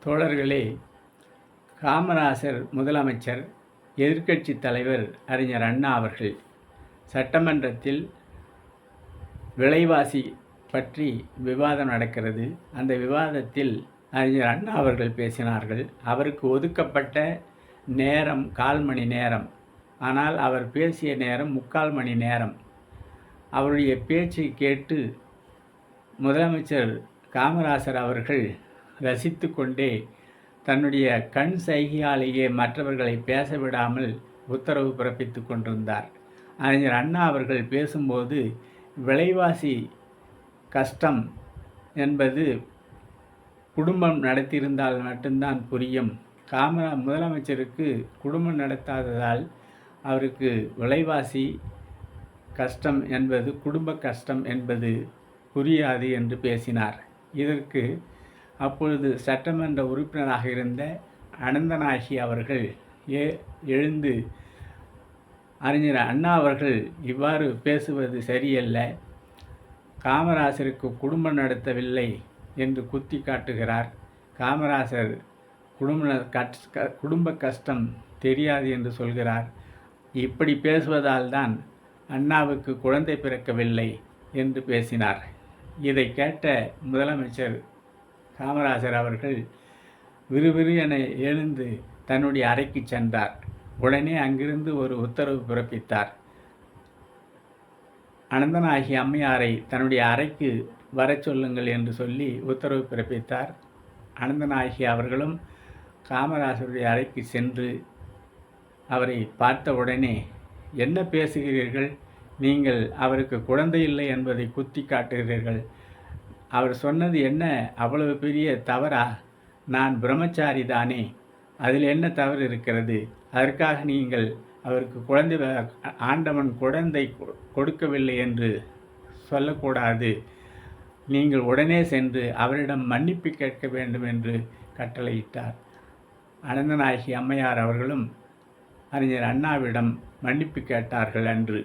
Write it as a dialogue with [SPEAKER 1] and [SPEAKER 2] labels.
[SPEAKER 1] தோழர்களே, காமராசர் முதலமைச்சர், எதிர்க்கட்சி தலைவர் அறிஞர் அண்ணா அவர்கள் சட்டமன்றத்தில் விலைவாசி பற்றி விவாதம் நடக்கிறது. அந்த விவாதத்தில் அறிஞர் அண்ணா அவர்கள் பேசினார்கள். அவருக்கு ஒதுக்கப்பட்ட நேரம் 1/4 மணி நேரம். ஆனால் அவர் பேசிய நேரம் 3/4 மணி நேரம். அவருடைய பேச்சை கேட்டு முதலமைச்சர் காமராசர் அவர்கள் ரசித்து கொண்டே தன்னுடைய கண் சைகையாலேயே மற்றவர்களை பேச விடாமல் உத்தரவு பிறப்பித்து கொண்டிருந்தார். அறிஞர் அண்ணா அவர்கள் பேசும்போது விலைவாசி கஷ்டம் என்பது குடும்பம் நடத்தியிருந்தால் மட்டும்தான் புரியும். முதலமைச்சருக்கு குடும்பம் நடத்தாததால் அவருக்கு விலைவாசி கஷ்டம் என்பது, குடும்ப கஷ்டம் என்பது புரியாது என்று பேசினார். இதற்கு அப்பொழுது சட்டமன்ற உறுப்பினராக இருந்த அனந்தநாயகி அவர்கள் எழுந்து, அறிஞர் அண்ணா அவர்கள் இவ்வாறு பேசுவது சரியல்ல, காமராசருக்கு குடும்பம் நடத்தவில்லை என்று குத்தி காட்டுகிறார். காமராசர் குடும்ப கஷ்டம் தெரியாது என்று சொல்கிறார். இப்படி பேசுவதால் தான் அண்ணாவுக்கு குழந்தை பிறக்கவில்லை என்று பேசினார். இதை கேட்ட முதலமைச்சர் காமராசர் அவர்கள் விறுவிறு என எழுந்து தன்னுடைய அறைக்கு சென்றார். உடனே அங்கிருந்து ஒரு உத்தரவு பிறப்பித்தார். அனந்தநாயகி அம்மையாரை தன்னுடைய அறைக்கு வரச் சொல்லுங்கள் என்று சொல்லி உத்தரவு பிறப்பித்தார். அனந்தநாயகி அவர்களும் காமராசருடைய அறைக்கு சென்று அவரை பார்த்தவுடனே, என்ன பேசுகிறீர்கள்? நீங்கள் அவருக்கு குழந்தை இல்லை என்பதை குத்தி காட்டுகிறீர்கள். அவர் சொன்னது என்ன அவ்வளவு பெரிய தவறா? நான் பிரம்மச்சாரி தானே, அதில் என்ன தவறு இருக்கிறது? அதற்காக நீங்கள் அவருக்கு ஆண்டவன் குழந்தை கொடுக்கவில்லை என்று சொல்லக்கூடாது. நீங்கள் உடனே சென்று அவரிடம் மன்னிப்பு கேட்க வேண்டும் என்று கட்டளையிட்டார். அனந்தநாயகி அம்மையார் அவர்களும் அறிஞர் அண்ணாவிடம் மன்னிப்பு கேட்டார்கள் அன்று.